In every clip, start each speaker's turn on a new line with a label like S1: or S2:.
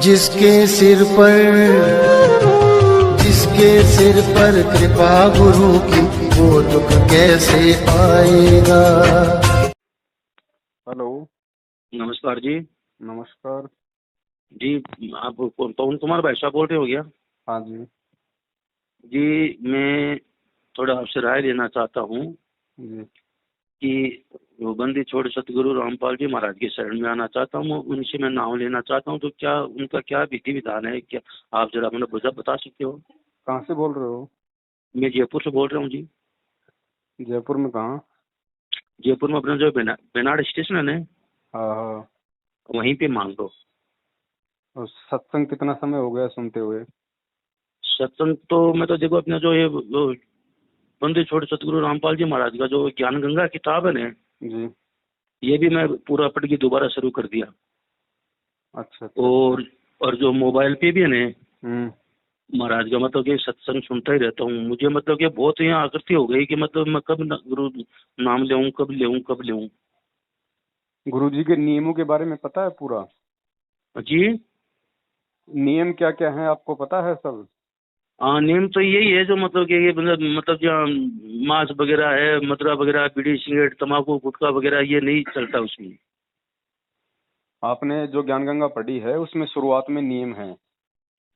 S1: जिसके सिर पर जिसके सिर पर कृपा गुरु की, वो दुख कैसे आएगा।
S2: हेलो।
S3: नमस्कार जी।
S2: नमस्कार
S3: जी, आप पवन कुमार भाई साहब बोल रहे हो क्या?
S2: हाँ जी।
S3: जी, मैं थोड़ा आपसे राय लेना चाहता हूँ
S2: जी
S3: कि वो बंदी छोड़ सतगुरु रामपाल जी महाराज की शरण में आना चाहता हूँ, उनसे मैं नाम लेना चाहता हूँ। तो क्या उनका क्या विधि विधान है, क्या आप जरा मुझे बता सकते हो?
S2: कहाँ से बोल रहे हो?
S3: मैं जयपुर से बोल रहा हूँ जी।
S2: जयपुर में कहाँ?
S3: जयपुर में अपना जो बेनाड स्टेशन है ना,
S2: हाँ हाँ।
S3: वहीं पे मान लो।
S2: और सत्संग कितना समय हो गया सुनते हुए?
S3: सत्संग तो मैं तो देखो अपना जो ये बंदी छोड़ सतगुरु रामपाल जी महाराज का जो ज्ञान गंगा किताब है ना,
S2: जी।
S3: ये भी मैं पूरा पढ़ के दोबारा शुरू कर दिया।
S2: अच्छा अच्छा।
S3: और जो मोबाइल पे भी है ना
S2: हम्म।
S3: महाराज का, मतलब कि सत्संग सुनता ही रहता हूँ। मुझे मतलब कि बहुत ही आकृति हो गई कि मतलब मैं कब गुरु नाम लेऊं, कब लेऊं।
S2: गुरु जी के नियमों के बारे में पता है पूरा?
S3: जी
S2: नियम क्या क्या है आपको पता है सब?
S3: हाँ, नियम तो यही है जो मतलब कि ये मतलब जहाँ मांस वगैरह है, मदिरा वगैरह, बीड़ी सिगरेट तंबाकू गुटखा वगैरह ये नहीं चलता उसमें।
S2: आपने जो ज्ञान गंगा पढ़ी है उसमें शुरुआत में नियम है,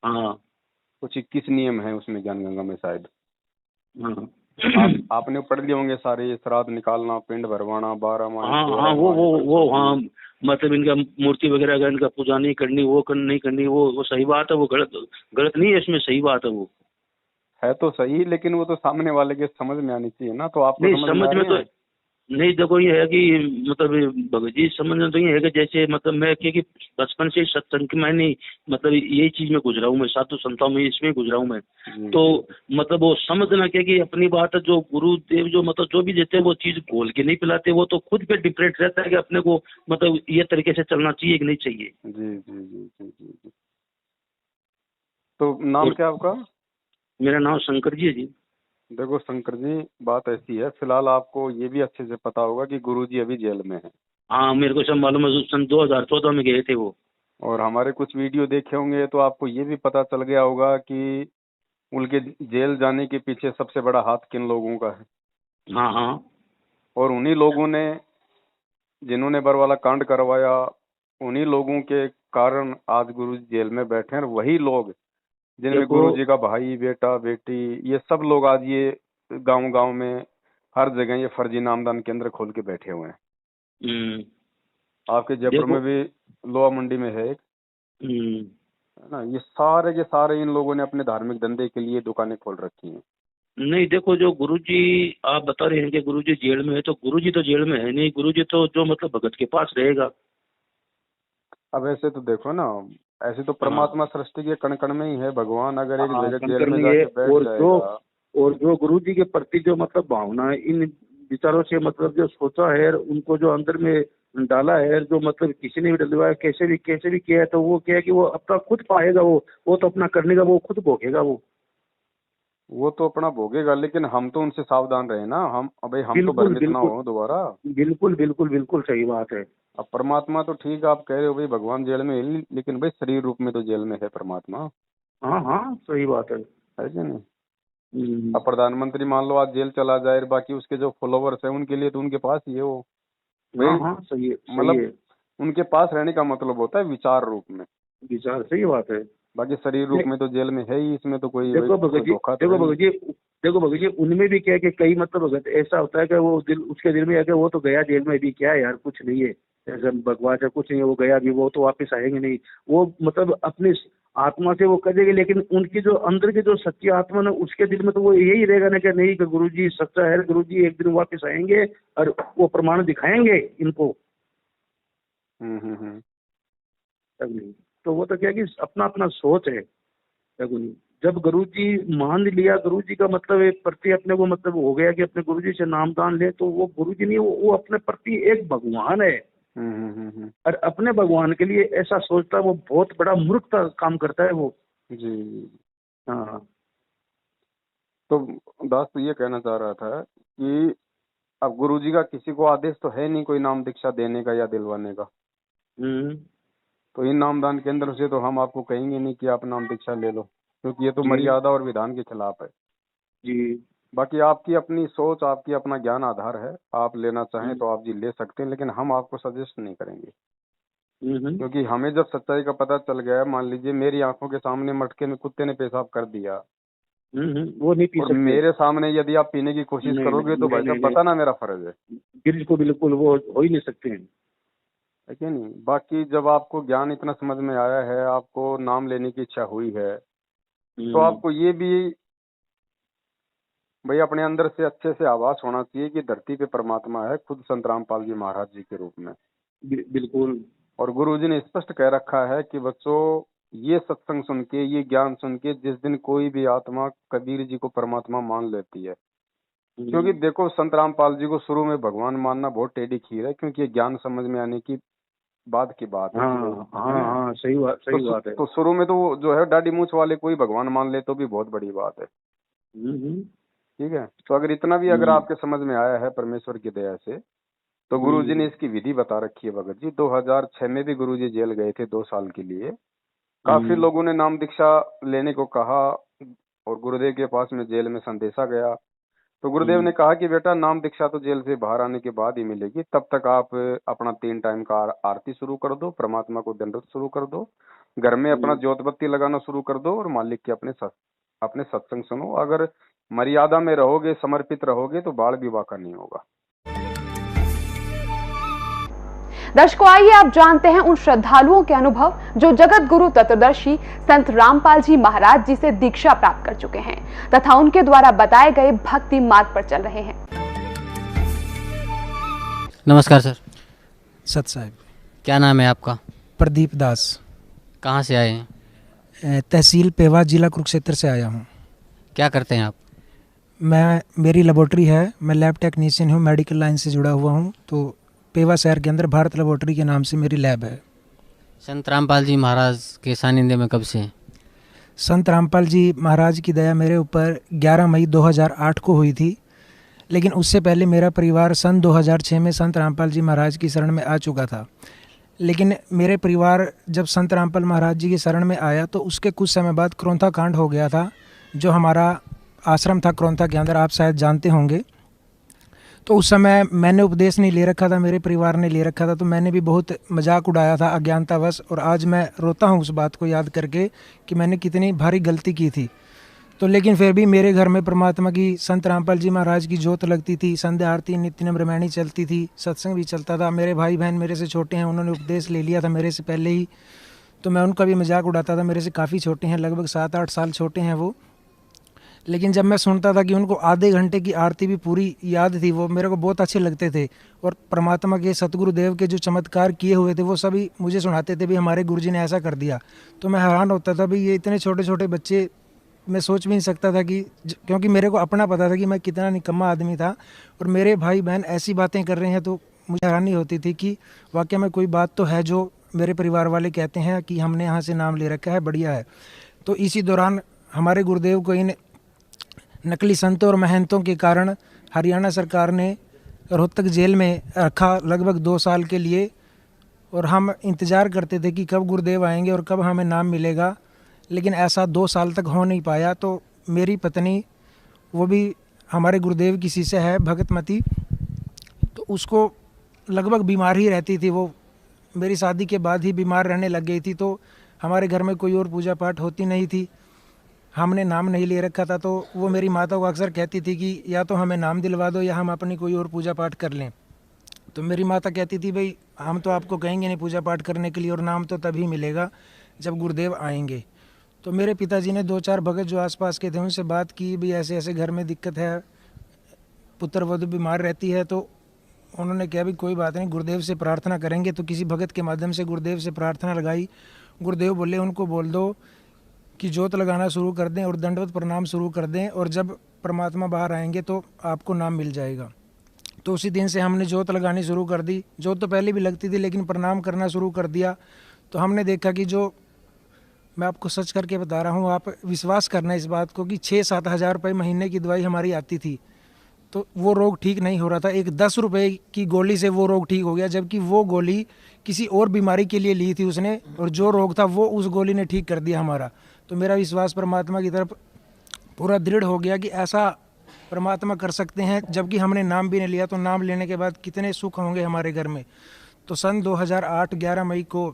S3: हाँ
S2: कुछ 21 नियम है उसमें ज्ञान गंगा में शायद।
S3: हाँ
S2: आपने पढ़ लिए होंगे सारे, श्राद्ध निकालना, पिंड भरवाना, 12 माह,
S3: हाँ हाँ,
S2: 14 माह,
S3: वो हाँ,
S2: कल्पावधि।
S3: मतलब इनका मूर्ति वगैरह का इनका पूजा नहीं करनी, वो नहीं करनी, वो सही बात है, वो गलत नहीं है, इसमें सही बात है वो।
S2: है तो सही, लेकिन वो तो सामने वाले के समझ में आनी चाहिए ना, तो आपको
S3: नहीं
S2: समझ में
S3: समझ
S2: आ
S3: में
S2: रही
S3: तो
S2: है?
S3: नहीं, देखो ये है कि मतलब भगत जी समझ में तो ये है कि जैसे मतलब मैं क्योंकि बचपन से ही सत्संग की मैंने मतलब यही चीज में गुजरा हूँ, मैं साधु संतों में इसमें गुजरा हूँ मैं।
S2: जी
S3: तो
S2: जी।
S3: मतलब वो समझना क्या कि अपनी बात है, जो गुरुदेव जो मतलब जो भी देते हैं वो चीज घोल के नहीं पिलाते, वो तो खुद पे डिपेंड रहता है कि अपने को मतलब ये तरीके से चलना चाहिए कि नहीं चाहिए।
S2: जी जी जी जी जी जी। तो नाम
S3: और
S2: क्या आपका?
S3: मेरा नाम शंकर जी है जी।
S2: देखो शंकर जी, बात ऐसी है, फिलहाल आपको ये भी अच्छे से पता होगा कि गुरुजी अभी जेल में है।
S3: हाँ, मेरे को सब मालूम है, सन 2014 में गए थे वो।
S2: और हमारे कुछ वीडियो देखे होंगे तो आपको ये भी पता चल गया होगा कि उनके जेल जाने के पीछे सबसे बड़ा हाथ किन लोगों का है।
S3: हाँ हाँ
S2: और उन्हीं लोगों ने, जिन्होंने बरवाला कांड करवाया, उन्हीं लोगों के कारण आज गुरु जी जेल में बैठे हैं। और वही लोग जिनमें
S3: देखो।
S2: गुरु जी का भाई, बेटा, बेटी, ये सब लोग आज ये गांव गांव में हर जगह ये फर्जी नामदान केंद्र खोल के बैठे हुए हैं।
S3: हम्म।
S2: आपके जयपुर
S3: देखो।
S2: में भी लोहा मंडी में है एक,
S3: हम्म।
S2: है ना। ये सारे के सारे इन लोगों ने अपने धार्मिक धंधे के लिए दुकानें खोल रखी हैं।
S3: नहीं, देखो जो गुरुजी आप बता रहे हैं कि गुरुजी जेल में है, तो गुरुजी तो जेल में है नहीं, गुरुजी तो जो मतलब भगत के पास रहेगा।
S2: अब ऐसे तो देखो ना, ऐसे तो
S3: हाँ
S2: परमात्मा सृष्टि के कण कण में ही है भगवान। अगर एक
S3: हाँ,
S2: जगह
S3: कम
S2: जेल में
S3: करनी है।
S2: जाके बैठ जाएगा।
S3: और जो गुरुजी के प्रति जो मतलब भावना है, इन विचारों से मतलब जो सोचा है, उनको जो अंदर में डाला है, जो मतलब किसी ने भी डलवाया, कैसे भी किया है, तो वो क्या है कि वो अपना खुद पाएगा, वो तो अपना करने का वो खुद भोगेगा वो।
S2: वो तो अपना भोगेगा, लेकिन हम तो उनसे सावधान रहे ना। हम अबे हम तो
S3: बिल्कुल
S2: भ्रमित ना
S3: बिल्कुल
S2: हो दोबारा।
S3: बिल्कुल बिल्कुल बिल्कुल सही बात है।
S2: अब परमात्मा तो ठीक है, आप कह रहे हो भाई भगवान जेल में है नहीं, लेकिन भाई शरीर रूप में तो जेल में है परमात्मा,
S3: हाँ हाँ, सही बात है।
S2: है कि नहीं।
S3: हम्म।
S2: अब प्रधानमंत्री मान लो आज जेल चला जाए, और बाकी उसके जो फॉलोवर्स हैं उनके लिए तो उनके पास ही है वो भाई।
S3: हाँ हाँ, सही है सही
S2: मतलब
S3: है।
S2: उनके पास रहने का मतलब होता है विचार रूप में।
S3: विचार सही बात है।
S2: बाकी शरीर रूप
S3: नहीं,
S2: में तो जेल में है ही, इसमें तो कोई भाई
S3: देखो भगत
S2: कोई
S3: जी,
S2: धोखा तो है नहीं।
S3: देखो भगत जी, उनमें भी क्या है कि कई मतलब भगत ऐसा होता है कि वो दिल उसके दिल में है कि वो तो गया जेल में, भी क्या है यार, कुछ नहीं है, ऐसा बकवास है, कुछ नहीं है, वो गया भी, वो तो वापस आएंगे नहीं। वो मतलब अपनी आत्मा से वो करेंगे, लेकिन उनकी जो अंदर की जो सच्ची आत्मा ना, उसके दिल में तो वो यही रहेगा ना कि नहीं कि गुरु जी सच्चा है, गुरु जी एक दिन वापस आएंगे और वो प्रमाण दिखाएंगे इनको।
S2: हम्म।
S3: तब नहीं, तो वो तो क्या है कि अपना अपना सोच है। देखो नहीं, जब गुरुजी मान लिया, गुरुजी का मतलब एक प्रति अपने को मतलब हो गया कि अपने गुरुजी से नामदान ले, तो वो गुरुजी नहीं, वो अपने प्रति एक भगवान है।
S2: हम्म।
S3: और अपने भगवान के लिए ऐसा सोचता है, वो बहुत बड़ा मूर्खता काम करता है वो।
S2: जी।
S3: हाँ।
S2: तो दास तो ये कहना चाह रहा था कि अब गुरुजी का किसी को आदेश तो है नहीं कोई नाम दीक्षा देने का या दिलवाने का।
S3: हम्म।
S2: तो इन नामदान केंद्र से तो हम आपको कहेंगे नहीं कि आप नाम दीक्षा ले लो, क्योंकि ये तो
S3: जी।
S2: मर्यादा और विधान के खिलाफ है।
S3: जी।
S2: बाकी आपकी अपनी सोच, आपकी अपना ज्ञान आधार है, आप लेना चाहें
S3: हम्म।
S2: तो आप जी ले सकते हैं, लेकिन हम आपको सजेस्ट नहीं करेंगे।
S3: हम्म।
S2: क्योंकि हमें जब सच्चाई का पता चल गया, मान लीजिए मेरी आंखों के सामने मटके में कुत्ते ने पेशाब कर दिया
S3: वो नहीं पी
S2: और
S3: सकते।
S2: मेरे सामने यदि आप पीने की कोशिश
S3: नहीं
S2: करोगे
S3: नहीं
S2: तो
S3: नहीं
S2: भाई
S3: नहीं
S2: साहब
S3: नहीं,
S2: बताना मेरा फर्ज
S3: गिरिज को बिल्कुल वो हो ही नहीं सकते हैं।
S2: है कि नहीं। बाकी जब आपको ज्ञान इतना समझ में आया है, आपको नाम लेने की इच्छा हुई है, तो
S3: हम्म।
S2: आपको ये भी भाई अपने अंदर से अच्छे से आभास होना चाहिए कि धरती पे परमात्मा है, खुद संत रामपाल जी महाराज जी के रूप में।
S3: बिल्कुल।
S2: और गुरु जी ने स्पष्ट कह रखा है कि बच्चों, ये सत्संग सुन के, ये ज्ञान सुन के जिस दिन कोई भी आत्मा कबीर जी को परमात्मा मान लेती है, क्योंकि देखो संत रामपाल जी को शुरू में भगवान मानना बहुत टेढ़ी खीर है, क्योंकि ये ज्ञान समझ में आने की बाद की बात है कि भाई,
S3: हाँ
S2: है
S3: हाँ
S2: ना।
S3: हाँ, सही बात है।
S2: तो शुरू में तो वो जो है दाढ़ी मूछ वाले कोई भगवान मान ले तो भी बहुत बड़ी बात है।
S3: हम्म।
S2: ठीक है, तो अगर इतना भी अगर आपके समझ में आया है परमेश्वर की दया से, तो गुरु जी ने इसकी विधि बता रखी है भगत जी। 2006 में भी गुरु जी जेल गए थे 2 साल के लिए। काफी लोगों ने नाम दीक्षा लेने को कहा और गुरुदेव के पास में जेल में संदेशा गया, तो गुरुदेव ने कहा कि बेटा नाम दीक्षा तो जेल से बाहर आने के बाद ही मिलेगी, तब तक आप अपना 3 टाइम का आरती शुरू कर दो, परमात्मा को दंडवत शुरू कर दो, घर में अपना ज्योत बत्ती लगाना शुरू कर दो और मालिक के अपने सत्संग सुनो। अगर मर्यादा में रहोगे, समर्पित रहोगे, तो बाल विवाह का नहीं होगा।
S4: दर्शकों, आइए आप जानते हैं उन श्रद्धालुओं के अनुभव जो जगत गुरु तत्वदर्शी संत रामपाल जी महाराज जी से दीक्षा प्राप्त कर चुके हैं तथा उनके द्वारा बताए गए भक्ति मार्ग पर चल रहे हैं।
S5: नमस्कार सर।
S6: सत साहब।
S5: क्या नाम है आपका?
S6: प्रदीप दास।
S5: कहाँ से आए हैं?
S6: तहसील पेवा, जिला कुरुक्षेत्र से आया हूँ।
S5: क्या करते हैं आप?
S6: मेरी लेबोरेटरी है, मैं लैब टेक्नीशियन हूँ, मेडिकल लाइन से जुड़ा हुआ हूँ। तो पेवा शहर के अंदर भारत लेबोरेटरी के नाम से मेरी लैब है।
S5: संत रामपाल जी महाराज के सानिध्य में कब से हैं?
S6: संत रामपाल जी महाराज की दया मेरे ऊपर 11 मई 2008 को हुई थी, लेकिन उससे पहले मेरा परिवार सन 2006 में संत रामपाल जी महाराज की शरण में आ चुका था। लेकिन मेरे परिवार जब संत रामपाल महाराज जी की शरण में आया तो उसके कुछ समय बाद क्रोंथा कांड हो गया था, जो हमारा आश्रम था क्रोंथा के अंदर, आप शायद जानते होंगे। तो उस समय मैंने उपदेश नहीं ले रखा था, मेरे परिवार ने ले रखा था, तो मैंने भी बहुत मजाक उड़ाया था अज्ञानतावश। और आज मैं रोता हूँ उस बात को याद करके कि मैंने कितनी भारी गलती की थी। तो लेकिन फिर भी मेरे घर में परमात्मा की, संत रामपाल जी महाराज की जोत लगती थी, संध्या आरती नित्य नम रामायणी चलती थी, सत्संग भी चलता था। मेरे भाई बहन मेरे से छोटे हैं, उन्होंने उपदेश ले लिया था मेरे से पहले ही, तो मैं उनका भी मजाक उड़ाता था। मेरे से काफ़ी छोटे हैं, लगभग 7-8 साल छोटे हैं वो। लेकिन जब मैं सुनता था कि उनको आधे घंटे की आरती भी पूरी याद थी, वो मेरे को बहुत अच्छे लगते थे। और परमात्मा के, सतगुरुदेव के जो चमत्कार किए हुए थे वो सभी मुझे सुनाते थे, भी हमारे गुरुजी ने ऐसा कर दिया। तो मैं हैरान होता था, भी ये इतने छोटे छोटे बच्चे, मैं सोच भी नहीं सकता था कि, क्योंकि मेरे को अपना पता था कि मैं कितना निकम्मा आदमी था, और मेरे भाई बहन ऐसी बातें कर रहे हैं तो मुझे हैरानी होती थी कि वाकई में कोई बात तो है जो मेरे परिवार वाले कहते हैं कि हमने यहाँ से नाम ले रखा है, बढ़िया है। तो इसी दौरान हमारे गुरुदेव को इन नकली संतों और महंतों के कारण हरियाणा सरकार ने रोहतक जेल में रखा लगभग 2 साल के लिए, और हम इंतज़ार करते थे कि कब गुरुदेव आएंगे और कब हमें नाम मिलेगा। लेकिन ऐसा 2 साल तक हो नहीं पाया। तो मेरी पत्नी, वो भी हमारे गुरुदेव की शिष्य है, भगतमती, तो उसको लगभग बीमार ही रहती थी। वो मेरी शादी के बाद ही बीमार रहने लग गई थी। तो हमारे घर में कोई और पूजा पाठ होती नहीं थी, हमने नाम नहीं ले रखा था। तो वो मेरी माता को अक्सर कहती थी कि या तो हमें नाम दिलवा दो या हम अपनी कोई और पूजा पाठ कर लें। तो मेरी माता कहती थी, भाई हम तो आपको कहेंगे नहीं पूजा पाठ करने के लिए, और नाम तो तभी मिलेगा जब गुरुदेव आएंगे। तो मेरे पिताजी ने 2-4 भगत जो आसपास के थे उनसे बात की, भी ऐसे ऐसे घर में दिक्कत है, पुत्र वधू बीमार रहती है। तो उन्होंने कहा भी कोई बात नहीं, गुरुदेव से प्रार्थना करेंगे। तो किसी भगत के माध्यम से गुरुदेव से प्रार्थना लगाई। गुरुदेव बोले उनको बोल दो कि जोत लगाना शुरू कर दें और दंडवत प्रणाम शुरू कर दें, और जब परमात्मा बाहर आएंगे तो आपको नाम मिल जाएगा। तो उसी दिन से हमने जोत लगानी शुरू कर दी। जोत तो पहले भी लगती थी, लेकिन प्रणाम करना शुरू कर दिया। तो हमने देखा कि जो, मैं आपको सच करके बता रहा हूँ, आप विश्वास करना इस बात को, कि 6-7 हज़ार रुपये महीने की दवाई हमारी आती थी। तो वो रोग ठीक नहीं हो रहा था। एक 10 रुपए की गोली से वो रोग ठीक हो गया, जबकि वो गोली किसी और बीमारी के लिए ली थी उसने, और जो रोग था वो उस गोली ने ठीक कर दिया हमारा। तो मेरा विश्वास परमात्मा की तरफ पूरा दृढ़ हो गया कि ऐसा परमात्मा कर सकते हैं। जबकि हमने नाम भी नहीं लिया, तो नाम लेने के बाद कितने सुख होंगे हमारे घर में। तो सन 2008 11 मई को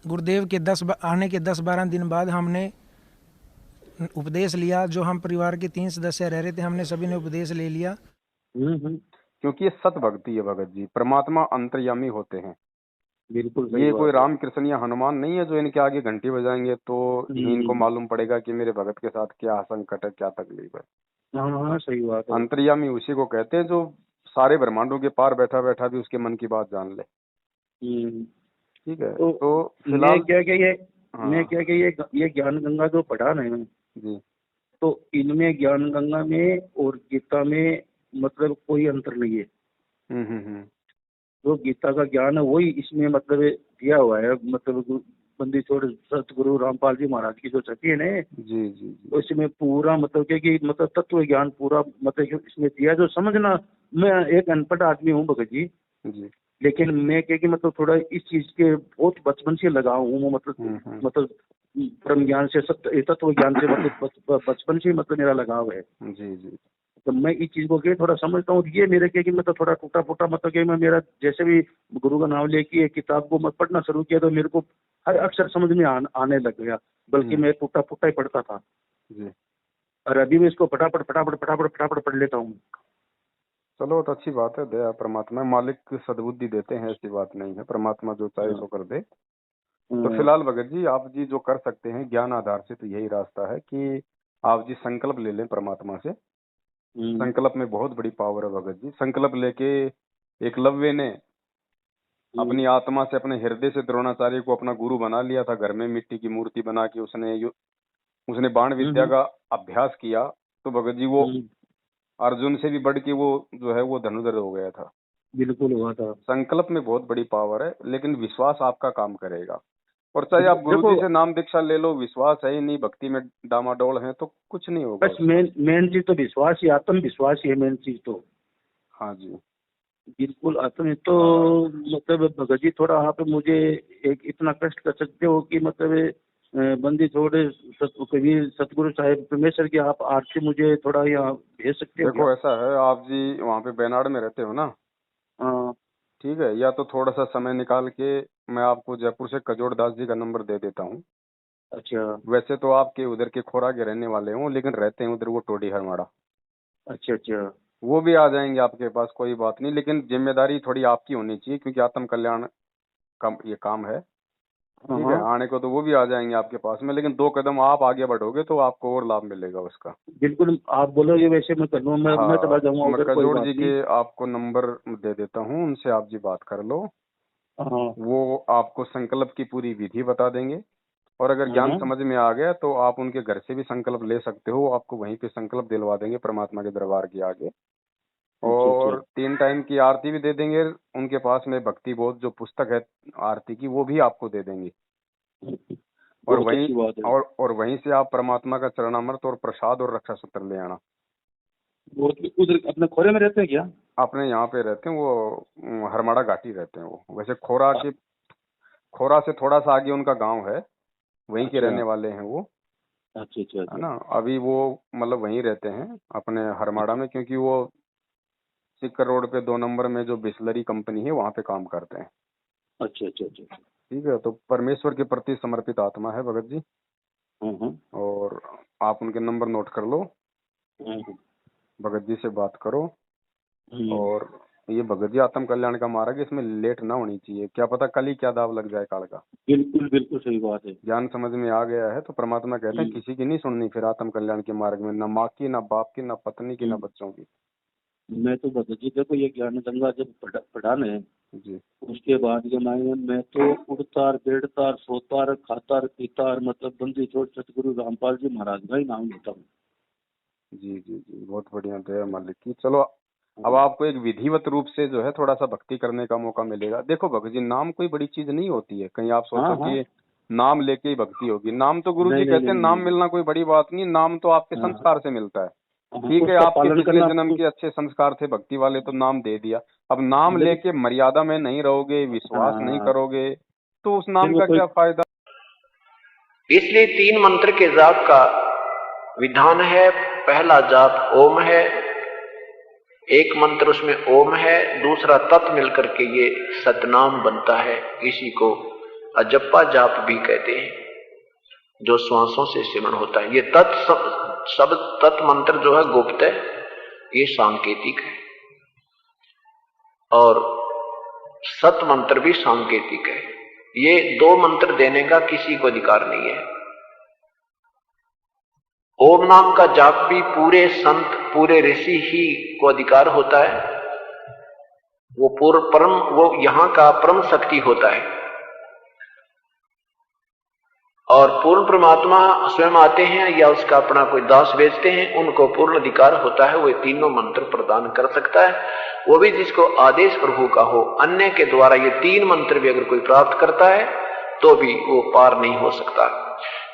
S6: गुरुदेव के आने के 10-12 दिन बाद हमने उपदेश लिया। जो हम परिवार के 3 सदस्य रह रहे थे, हमने सभी ने उपदेश ले लिया।
S2: क्योंकि ये सत भक्ति है भगत जी, परमात्मा अंतर्यामी होते हैं।
S3: बिल्कुल सही
S2: ये
S3: बात
S2: कोई
S3: है।
S2: राम कृष्ण या हनुमान नहीं है जो इनके आगे घंटी बजाएंगे तो इनको मालूम पड़ेगा कि मेरे भगत के साथ क्या संकट है, क्या तकलीफ है।
S3: हाँ हाँ सही बात है।
S2: अंतर्यामी उसी को कहते हैं जो सारे ब्रह्मांडों के पार बैठा बैठा भी उसके मन की बात जान ले। ठीक है। तो फिलहाल
S3: मैं क्या ये ज्ञान गंगा जो पढ़ा ना
S2: जी,
S3: तो इनमें ज्ञान गंगा में और गीता में मतलब कोई अंतर नहीं है। जो गीता का ज्ञान है वही इसमें मतलब दिया हुआ है। मतलब बंदी छोड़ सतगुरु रामपाल जी महाराज की जो छठी है ना,
S2: जी जी जी,
S3: तो इसमें पूरा मतलब क्या कि मतलब तत्व ज्ञान पूरा मतलब इसमें दिया जो समझना। मैं एक अनपढ़ आदमी हूँ भगत जी,
S2: जी,
S3: लेकिन मैं क्या कि मतलब थोड़ा इस चीज के बहुत बचपन से लगा हूँ। मतलब ब्रह्म ज्ञान से तत्व ज्ञान से मतलब बचपन से मतलब मेरा लगाव है।
S2: जी जी,
S3: तो मैं इस चीज को क्या थोड़ा समझता हूँ। ये मेरे क्या कि मतलब थोड़ा टूटा फूटा मतलब कि मैं मेरा जैसे भी गुरु का नाम लेके किताब को मैं पढ़ना शुरू किया तो मेरे को हर अक्षर समझ में आने लग गया। बल्कि मैं टूटा फूटा ही पढ़ता था,
S2: जी।
S3: और अभी मैं इसको फटाफट फटाफट फटाफट फटाफट पढ़ लेता हूँ।
S2: चलो तो अच्छी बात है, दया परमात्मा मालिक सद्बुद्धि देते हैं, ऐसी बात नहीं है, परमात्मा जो चाहे सो कर दे। तो फिलहाल भगत जी आप जी जो कर सकते हैं ज्ञान आधार से, तो यही रास्ता है कि आप जी संकल्प ले लें परमात्मा से। संकल्प में बहुत बड़ी पावर है भगत जी। संकल्प लेके एकलव्य ने अपनी आत्मा से, अपने हृदय से द्रोणाचार्य को अपना गुरु बना लिया था। घर में मिट्टी की मूर्ति बना के उसने बाण विद्या का अभ्यास किया। तो भगत जी वो अर्जुन से भी बढ़ के वो जो है वो धनुधर हो गया था।
S3: बिल्कुल हुआ था।
S2: संकल्प में बहुत बड़ी पावर है, लेकिन विश्वास आपका काम करेगा। और चाहे आप गुरुजी से नाम दीक्षा ले लो, विश्वास है ही नहीं, भक्ति में डामाडोल है तो कुछ नहीं होगा।
S3: बस मेन चीज तो विश्वास ही, आत्मविश्वास ही है मेन चीज तो।
S2: हाँ जी,
S3: बिल्कुल आत्म तो मतलब भगत जी थोड़ा आप मुझे एक इतना कष्ट कर सकते हो कि मतलब बंदी छोड़े कबीर सतगुरु साहिब परमेश्वर की आप आरती मुझे थोड़ा यहाँ भेज सकते हो?
S2: देखो ऐसा है, आप जी वहाँ पे बेनाड में रहते हो ना?
S3: हाँ
S2: ठीक है, या तो थोड़ा सा समय निकाल के मैं आपको जयपुर से कजोड़ दास जी का नंबर दे देता हूँ।
S3: अच्छा
S2: वैसे तो आपके उधर के खोरा के रहने वाले हूँ, लेकिन रहते हैं उधर वो टोडी हरमाड़ा।
S3: अच्छा अच्छा।
S2: वो भी आ जाएंगे आपके पास, कोई बात नहीं, लेकिन जिम्मेदारी थोड़ी आपकी होनी चाहिए क्योंकि आत्म कल्याण का ये काम है। ठीक है, आने को तो वो भी आ जाएंगे आपके पास में, लेकिन 2 कदम आप आगे बढ़ोगे तो आपको और लाभ मिलेगा उसका।
S3: बिल्कुल आप बोलोगे वैसे मैं कर लूँगा। मैं चला जाऊंगा
S2: मैं
S3: उधर, कोई
S2: कजोड़
S3: बात
S2: जी
S3: नहीं।
S2: के आपको नंबर दे देता हूँ, उनसे आप जी बात कर लो।
S3: हाँ
S2: वो आपको संकल्प की पूरी विधि बता देंगे। और अगर ज्ञान समझ में आ गया तो आप उनके घर से भी संकल्प ले सकते हो, आपको वहीं पे संकल्प दिलवा देंगे परमात्मा के दरबार के आगे। और 3 टाइम की आरती भी दे देंगे। उनके पास में भक्ति बोध जो पुस्तक है आरती की, वो भी आपको दे देंगे। और वहीं से आप परमात्मा का चरणामृत और प्रसाद और रक्षा सूत्र ले आना।
S3: वो उधर अपने खोरे में रहते हैं क्या?
S2: अपने यहाँ पे रहते हैं वो, हरमाड़ा घाटी रहते हैं वो। वैसे खोरा से थोड़ा सा आगे उनका गांव है, वहीं के रहने वाले हैं वो।
S3: अच्छा
S2: है ना? अभी वो मतलब वहीं रहते हैं अपने हरमाड़ा में, क्योंकि वो सिक्कर रोड पे 2 नंबर में जो बिस्लरी कंपनी है वहाँ पे काम करते हैं।
S3: अच्छा अच्छा अच्छा।
S2: ठीक है, तो परमेश्वर के प्रति समर्पित आत्मा है भगत जी। और आप उनके नंबर नोट कर लो, भगत जी से बात करो। और ये भगत जी आत्म कल्याण का मार्ग है, इसमें लेट ना होनी चाहिए। क्या पता कल ही क्या दाव लग जाए काल का।
S3: बिल्कुल बिल्कुल सही बात है।
S2: ज्ञान समझ में आ गया है तो परमात्मा कहते हैं किसी की नहीं सुननी फिर आत्म कल्याण के मार्ग में, ना माँ की, ना बाप की, ना पत्नी की, ना बच्चों की।
S3: मैं तो भगत जी देखो ये ज्ञान गंगा जब पढ़ाने
S2: जी,
S3: उसके बाद ये मैं तो उड़तार बैठतार सोतार खातार पीतार मतलब बंदी छोड़ सतगुरु रामपाल जी महाराज का ही नाम लेता हूँ।
S2: जी जी जी, बहुत बढ़िया दया मालिक की। चलो अब आपको एक विधिवत रूप से जो है थोड़ा सा भक्ति करने का मौका मिलेगा। देखो भगत जी, नाम कोई बड़ी चीज नहीं होती है, कहीं आप सोचो कि नाम लेके ही भक्ति होगी। नाम तो गुरु जी कहते हैं नाम मिलना कोई बड़ी बात नहीं, नाम तो आपके संस्कार से मिलता है। ठीक है,
S3: उसका
S2: आपके
S3: पालन
S2: पिछले
S3: करना।
S2: जन्म के अच्छे संस्कार थे भक्ति वाले, तो नाम दे दिया। अब नाम लेके मर्यादा में नहीं रहोगे, विश्वास नहीं
S3: हाँ,
S2: करोगे, तो उस
S3: फिर
S2: नाम
S3: वो
S2: का
S3: कोई
S2: क्या फायदा।
S7: इसलिए 3 मंत्र के जाप का विधान है। पहला जाप ओम है, एक मंत्र उसमें ओम है, दूसरा तत् मिलकर के ये सतनाम बनता है। इसी को अजप्पा जाप भी कहते हैं, जो श्वासों से सिमरण होता है। ये शब्द तत् मंत्र जो है गुप्त है, ये सांकेतिक है, और सत मंत्र भी सांकेतिक है। ये 2 मंत्र देने का किसी को अधिकार नहीं है। ओम नाम का जाप भी पूरे संत, पूरे ऋषि ही को अधिकार होता है। वो यहां का परम शक्ति होता है, और पूर्ण परमात्मा स्वयं आते हैं या उसका अपना कोई दास भेजते हैं, उनको पूर्ण अधिकार होता है। वो तीनों मंत्र प्रदान कर सकता है, वो भी जिसको आदेश प्रभु का हो। अन्य के द्वारा ये 3 मंत्र भी अगर कोई प्राप्त करता है तो भी वो पार नहीं हो सकता।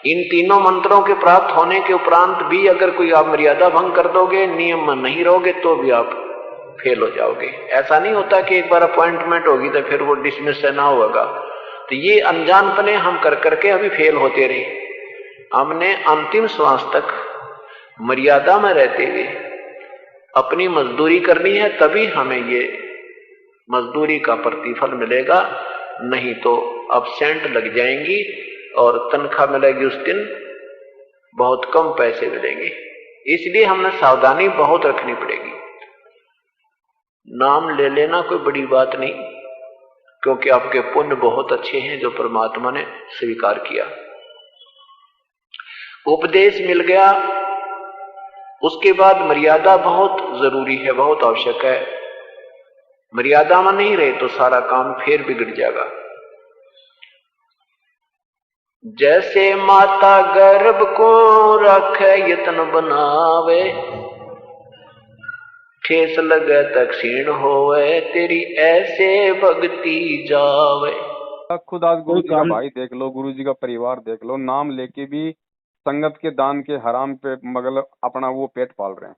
S7: इन तीनों मंत्रों के प्राप्त होने के उपरांत भी अगर कोई आप मर्यादा भंग कर दोगे, नियम में नहीं रहोगे, तो भी आप फेल हो जाओगे। ऐसा नहीं होता कि एक बार अपॉइंटमेंट होगी तो फिर वो डिसमिस ना होगा। तो ये अनजानपने हम कर करके अभी फेल होते रहे। हमने अंतिम श्वास तक मर्यादा में रहते हुए अपनी मजदूरी करनी है, तभी हमें ये मजदूरी का प्रतिफल मिलेगा। नहीं तो अब्सेंट लग जाएंगी और तनख्वाह मिलेगी उस दिन बहुत कम पैसे मिलेंगे। इसलिए हमने सावधानी बहुत रखनी पड़ेगी। नाम ले लेना कोई बड़ी बात नहीं, क्योंकि आपके पुण्य बहुत अच्छे हैं जो परमात्मा ने स्वीकार किया। उपदेश मिल गया, उसके बाद मर्यादा बहुत जरूरी है, बहुत आवश्यक है। मर्यादा में नहीं रहे तो सारा काम फिर बिगड़ जाएगा। जैसे माता गर्भ को रखे यत्न बनावे, ठेस लगे तक क्षीण होवे, तेरी ऐसे भक्ति जावे।
S2: खुद आज गुरु जी का भाई देख लो, गुरु जी का परिवार देख लो, नाम लेके भी संगत के दान के हराम पे मतलब अपना वो पेट पाल रहे हैं।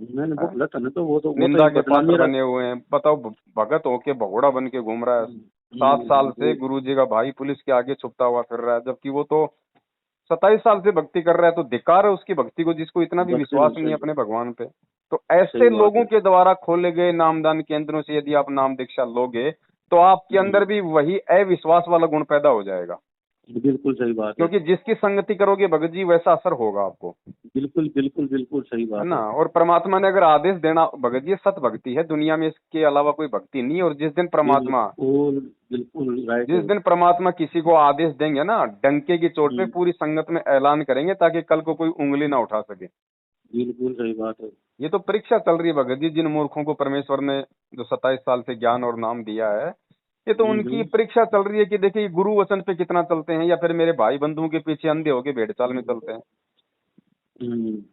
S3: मैंने वो गलत है ना, तो वो तो
S2: निंदा के पात्र बने हुए हैं। बताओ, भगत होके भगोड़ा बन के घूम रहा है। 7 साल से गुरु जी का भाई पुलिस के आगे छुपता हुआ फिर रहा है, जबकि वो तो 27 साल से भक्ति कर रहा है। तो धिक्कार है उसकी भक्ति को, जिसको इतना भी विश्वास नहीं है अपने भगवान पे। तो ऐसे लोगों के द्वारा खोले गए नामदान केंद्रों से यदि आप नाम दीक्षा लोगे, तो आपके अंदर भी वही अविश्वास वाला गुण पैदा हो जाएगा।
S3: बिल्कुल सही बात है,
S2: क्योंकि जिसकी संगति करोगे भगत जी, वैसा असर होगा आपको।
S3: बिल्कुल बिल्कुल बिल्कुल सही बात
S2: है ना। और परमात्मा ने अगर आदेश देना, भगत जी सत भक्ति है, दुनिया में इसके अलावा कोई भक्ति नहीं। और जिस दिन परमात्मा
S3: बिल्कुल राइट,
S2: जिस दिन परमात्मा किसी को आदेश देंगे ना, डंके की चोट पे पूरी संगत में ऐलान करेंगे, ताकि कल को कोई उंगली ना उठा सके।
S3: बिल्कुल सही बात है।
S2: ये तो परीक्षा चल रही है भगत जी, जिन मूर्खों को परमेश्वर ने जो 27 साल से ज्ञान और नाम दिया है, ये तो उनकी परीक्षा चल रही है कि देखिए गुरु वचन पे कितना चलते हैं, या फिर मेरे भाई बंधुओं के पीछे अंधे होके भेड़ चाल में चलते हैं।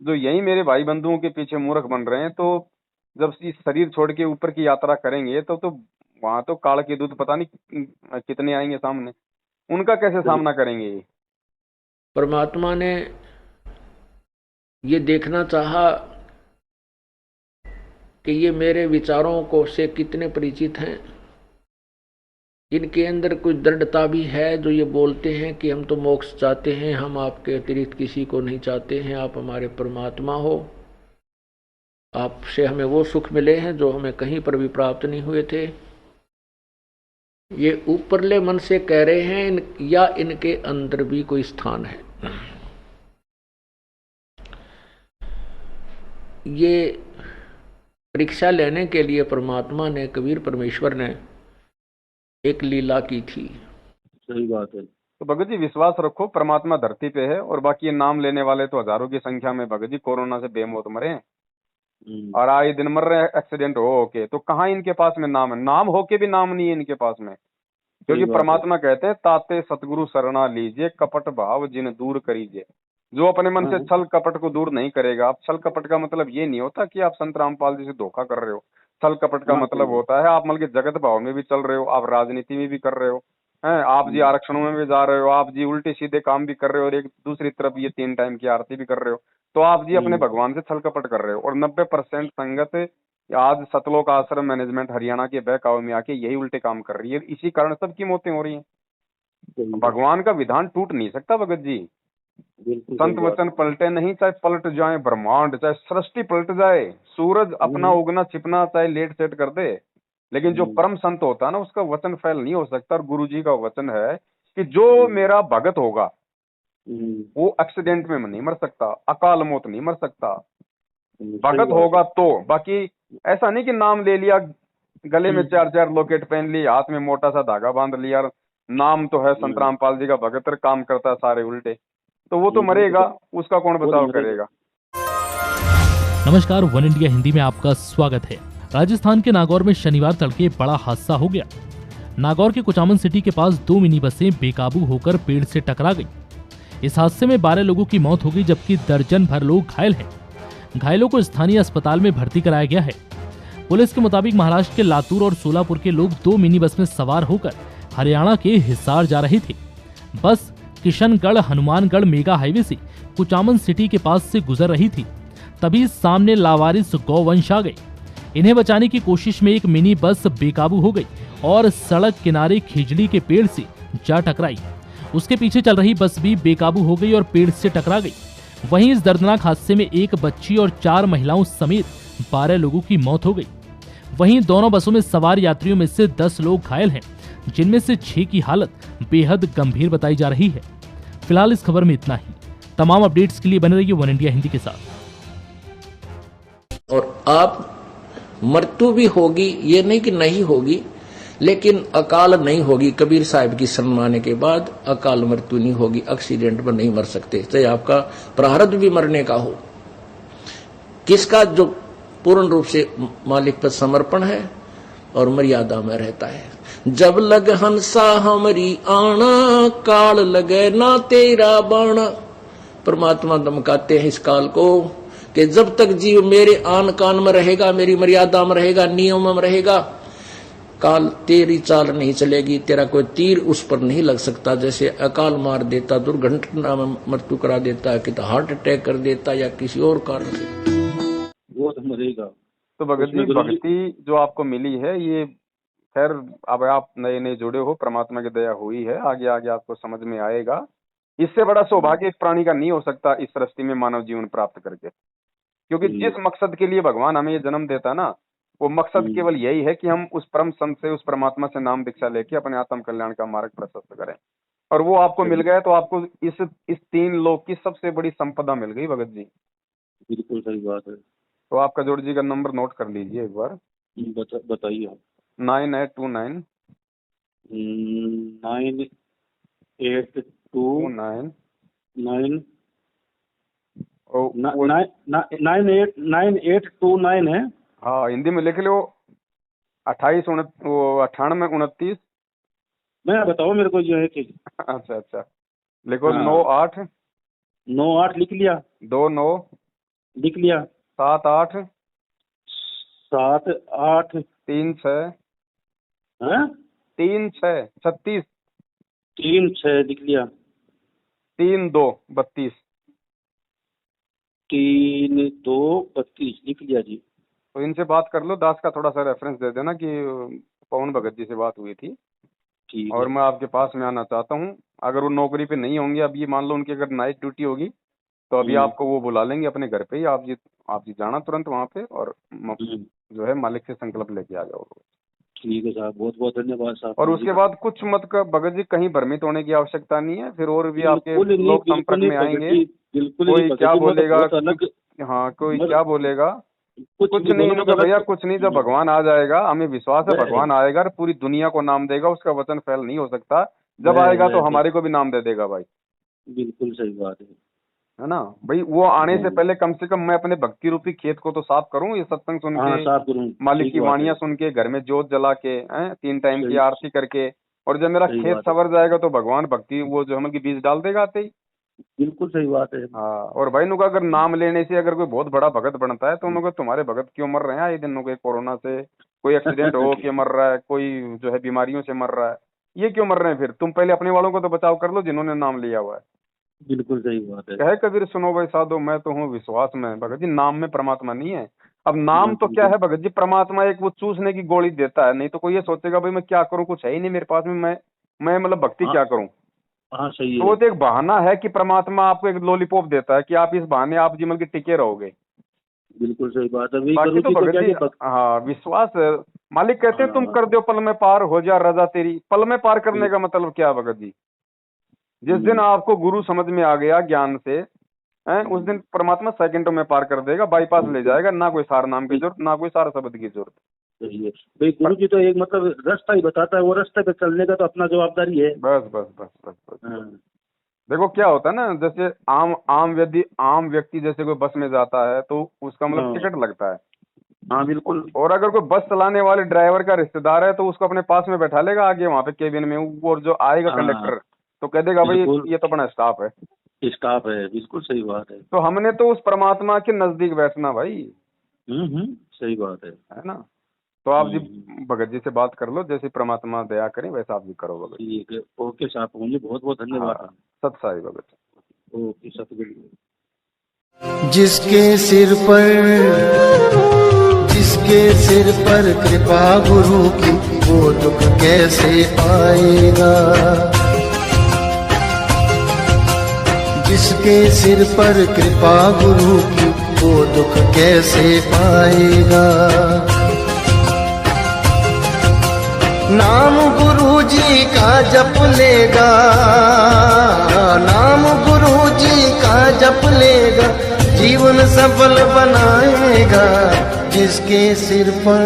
S2: जो यही मेरे भाई बंधुओं के पीछे मूर्ख बन रहे हैं, तो जब इस शरीर छोड़ के ऊपर की यात्रा करेंगे तो वहां तो काल के दूत पता नहीं कितने आएंगे सामने, उनका कैसे सामना करेंगे। ये
S7: परमात्मा ने ये देखना चाहा कि ये मेरे विचारों को से कितने परिचित हैं, इनके अंदर कुछ दृढ़ता भी है, जो ये बोलते हैं कि हम तो मोक्ष चाहते हैं, हम आपके अतिरिक्त किसी को नहीं चाहते हैं, आप हमारे परमात्मा हो, आपसे हमें वो सुख मिले हैं जो हमें कहीं पर भी प्राप्त नहीं हुए थे। ये ऊपरले मन से कह रहे हैं, या इनके अंदर भी कोई स्थान है। ये परीक्षा लेने के लिए परमात्मा ने, कबीर परमेश्वर ने एक लीला की थी।
S3: सही बात है।
S2: तो भगत जी विश्वास रखो, परमात्मा धरती पे है, और बाकी ये नाम लेने वाले तो हजारों की संख्या में भगत जी कोरोना से बेमौत मरे हैं, और आए दिन मर रहे हैं एक्सीडेंट हो तो कहाँ इनके पास में नाम है। नाम होके भी नाम नहीं है इनके पास में, क्योंकि परमात्मा कहते हैं ताते सतगुरु शरणा लीजिए, कपट भाव जिन दूर करीजिए। जो अपने मन से छल कपट को दूर नहीं करेगा। आप छल कपट का मतलब ये नहीं होता कि आप संत रामपाल जी से धोखा कर रहे हो। छल कपट का मतलब होता है आप मतलब जगत भाव में भी चल रहे हो, आप राजनीति में भी कर रहे हो, हैं, आप जी आरक्षणों में भी जा रहे हो, आप जी उल्टे सीधे काम भी कर रहे हो, और एक दूसरी तरफ ये 3 टाइम की आरती भी कर रहे हो, तो आप जी अपने भगवान से छल कपट कर रहे हो। और 90% संगत आज सतलोक आश्रम मैनेजमेंट हरियाणा के बहकावे में आके यही उल्टे काम कर रही है, इसी कारण सबकी मौतें हो रही हैं।
S3: सही है।
S2: भगवान का विधान टूट नहीं सकता भगत जी।
S3: बिल्कुल
S2: संत
S3: सही बात।
S2: वचन पलटे नहीं, चाहे पलट जाए ब्रह्मांड, चाहे सृष्टि पलट जाए, सूरज अपना उगना छिपना चाहे लेट सेट कर दे, लेकिन जो परम संत होता है ना, उसका वचन फैल नहीं हो सकता। और गुरु जी का वचन है कि जो मेरा भगत होगा वो एक्सीडेंट में नहीं मर सकता, अकाल मौत नहीं मर सकता, भगत होगा तो। बाकी ऐसा नहीं कि नाम ले लिया, गले में 4-4 लॉकेट पहन ली, हाथ में मोटा सा धागा बांध लिया, नाम तो है संत रामपाल जी का भगत, काम करता है सारे उल्टे, तो वो तो मरेगा, उसका कौन बचाव करेगा।
S8: नमस्कार, वन इंडिया हिंदी में आपका स्वागत है। राजस्थान के नागौर में शनिवार तड़के बड़ा हादसा हो गया। नागौर के कुचामन सिटी के पास 2 मिनी बसें बेकाबू होकर पेड़ से टकरा गई। इस हादसे में 12 लोगों की मौत हो गई, जबकि दर्जन भर लोग घायल हैं। घायलों को स्थानीय अस्पताल में भर्ती कराया गया है। पुलिस के मुताबिक महाराष्ट्र के लातूर और सोलापुर के लोग 2 मिनी बस में सवार होकर हरियाणा के हिसार जा रहे थे। बस किशनगढ़ हनुमानगढ़ मेगा हाईवे से कुचामन सिटी के पास से गुजर रही थी, तभी सामने लावारिस गौवंश आ गए। इन्हें बचाने की कोशिश में एक मिनी बस बेकाबू हो गई और सड़क किनारे खिजड़ी के पेड़ से जा टकराई। उसके पीछे चल रही बस भी बेकाबू हो गई और पेड़ से टकरा गई। वहीं इस दर्दनाक हादसे में एक बच्ची और 4 महिलाओं समेत 12 लोगों की मौत हो गई। वहीं दोनों बसों में सवार यात्रियों में से 10 लोग घायल हैं, जिनमें से 6 की हालत बेहद गंभीर बताई जा रही है। फिलहाल इस खबर में इतना ही। तमाम अपडेट्स के लिए बने रहिए वन इंडिया हिंदी के साथ।
S7: और आप मृत्यु भी होगी, ये नहीं कि नहीं होगी, लेकिन अकाल नहीं होगी। कबीर साहब की शरण आने के बाद अकाल मृत्यु नहीं होगी, एक्सीडेंट में नहीं मर सकते, चाहे आपका प्रारब्ध भी मरने का हो। किसका जो पूर्ण रूप से मालिक पर समर्पण है और मर्यादा में रहता है। जब लग हंसा हमारी आना, काल लगे ना तेरा बाणा। परमात्मा धमकाते हैं इस काल को कि जब तक जीव मेरे आन कान में रहेगा, मेरी मर्यादा में रहेगा, नियम में रहेगा, काल तेरी चाल नहीं चलेगी, तेरा कोई तीर उस पर नहीं लग सकता। जैसे अकाल मार देता, दुर्घटना में मृत्यु करा देता है, कि तो हार्ट अटैक कर देता या किसी और कारण से,
S3: वो तो मरेगा।
S2: तो भगत जी, भक्ति जो आपको मिली है, ये खैर अब आप नए नए जुड़े हो, परमात्मा की दया हुई है, आगे आगे आपको समझ में आएगा। इससे बड़ा सौभाग्य एक प्राणी का नहीं हो सकता इस सृष्टि में मानव जीवन प्राप्त करके, क्योंकि जिस मकसद के लिए भगवान हमें ये जन्म देता है ना, वो मकसद केवल यही है कि हम उस परम संत से, उस परमात्मा से नाम दीक्षा लेके अपने आत्म कल्याण का मार्ग प्रशस्त करें। और वो आपको मिल गया, तो आपको इस 3 लोक की सबसे बड़ी संपदा मिल गई भगत जी।
S3: बिल्कुल सही बात है।
S2: तो आपका जोड़ जी का नंबर नोट कर लीजिए एक बार।
S3: बताइए।
S2: 9829
S3: 98229 9829 है।
S2: हाँ, हिंदी में लिख लो। 9829।
S3: मैं बताओ मेरे को जो है कि
S2: अच्छा अच्छा, लिखो। 98
S3: लिख लिया।
S2: 29
S3: लिख लिया।
S2: 78 36 36 36
S3: 36 लिख लिया।
S2: 32
S3: 32 लिख लिया जी।
S2: तो इनसे बात कर लो। दास का थोड़ा सा रेफरेंस दे देना कि पवन भगत जी से बात हुई थी और मैं आपके पास में आना चाहता हूँ। अगर वो नौकरी पे नहीं होंगे, अब ये मान लो उनकी अगर नाइट ड्यूटी होगी, तो अभी आपको वो बुला लेंगे अपने घर पे ही। आप जी जाना तुरंत वहाँ पे और जो है मालिक से संकल्प लेके आ जाओ।
S3: ठीक है साहब, बहुत बहुत धन्यवाद साहब।
S2: और उसके बाद कुछ मत का भगत जी, कहीं भ्रमित होने की आवश्यकता नहीं है। फिर और भी आपके लोग संपर्क में आएंगे। कोई क्या बोलेगा, हाँ कोई क्या बोलेगा, कुछ नहीं होगा भैया, कुछ नहीं। जब भगवान आ जाएगा, हमें विश्वास है भगवान आएगा और पूरी दुनिया को नाम देगा। उसका वचन फैल नहीं हो सकता। जब आएगा तो हमारे को भी नाम दे देगा भाई।
S3: बिल्कुल सही बात
S2: है ना भाई। वो आने से पहले कम से कम मैं अपने भक्ति रूपी खेत को तो साफ करूं। ये सत्संग सुन के, मालिक की वाणियां सुन के, घर में जोत जला के, 3 टाइम की आरती करके, और जब मेरा खेत सवर जाएगा तो भगवान भक्ति वो जो हम की बीज डाल देगा आते ही।
S3: बिल्कुल सही बात है।
S2: हाँ, और भाई नुका अगर नाम लेने से अगर कोई बहुत बड़ा भगत बनता है, तो उनको तुम्हारे भगत क्यों मर रहे हैं ये दिन, कोरोना से, कोई एक्सीडेंट हो के मर रहा है, कोई जो है बीमारियों से मर रहा है, ये क्यों मर रहे हैं फिर? तुम पहले अपने वालों को तो बचाव कर लो जिन्होंने नाम लिया हुआ है।
S3: बिल्कुल सही बात है।
S2: कहे कबीर सुनो भाई साधो, मैं तो हूँ विश्वास में। भगत जी नाम में परमात्मा नहीं है। अब नाम तो क्या है भगत जी, परमात्मा एक वो चूसने की गोली देता है, नहीं तो कोई ये सोचेगा भाई मैं क्या करूँ, कुछ है ही नहीं मेरे पास में, मैं मतलब भक्ति क्या करूँ।
S3: हाँ सही
S2: तो
S3: है।
S2: वो तो एक बहाना है कि परमात्मा आपको एक लॉलीपॉप देता है कि आप इस बहाने आप जी मतलब टिके रहोगे।
S3: बिल्कुल सही बात है। वही
S2: बाकी
S3: गुरु
S2: तो
S3: जी
S2: भगत
S3: क्या
S2: जी
S3: कि
S2: हाँ विश्वास है। मालिक कहते हैं तुम
S3: हाँ।
S2: कर दो पल में पार, हो जा रजा तेरी। पल में पार करने का मतलब क्या है भगत जी? जिस दिन आपको गुरु समझ में आ गया ज्ञान से उस दिन परमात्मा सेकंडों में पार कर देगा, बाईपास ले जाएगा। ना कोई सार नाम की जरूरत, ना कोई सार शब्द की जरूरत।
S3: सही है भाई। गुरु जी तो एक मतलब रास्ता ही बताता है, वो रास्ते पे चलने का तो अपना जवाबदारी है।
S2: बस बस बस बस बस।
S3: हाँ।
S2: देखो क्या होता है ना, जैसे आम व्यक्ति जैसे कोई बस में जाता है तो उसका मतलब
S3: हाँ।
S2: टिकट लगता है।
S3: हाँ बिल्कुल।
S2: और अगर कोई बस चलाने वाले ड्राइवर का रिश्तेदार है तो उसको अपने पास में बैठा लेगा आगे वहां पे केबिन में, और जो आएगा
S3: हाँ।
S2: कंडक्टर तो कह देगा भाई
S3: बिल्कुल।
S2: ये तो अपना स्टाफ है।
S3: स्टाफ है, बिल्कुल सही बात है।
S2: तो हमने तो उस परमात्मा के नजदीक बैठना भाई,
S3: सही बात
S2: है ना। तो आप जी भगत जी से बात कर लो, जैसे परमात्मा दया करें वैसा आप भी करो भगत।
S3: ठीक है। ओके साहब, मुझे बहुत बहुत धन्यवाद।
S2: हाँ, सत साई भगत।
S3: ओके सतगुरु।
S1: जिसके सिर पर कृपा गुरु की, वो दुख कैसे पाएगा। जिसके सिर पर कृपा गुरु की, वो दुख कैसे पाएगा। नाम गुरु जी का जप लेगा, नाम गुरु जी का जप लेगा, जीवन सफल बनाएगा। जिसके सिर पर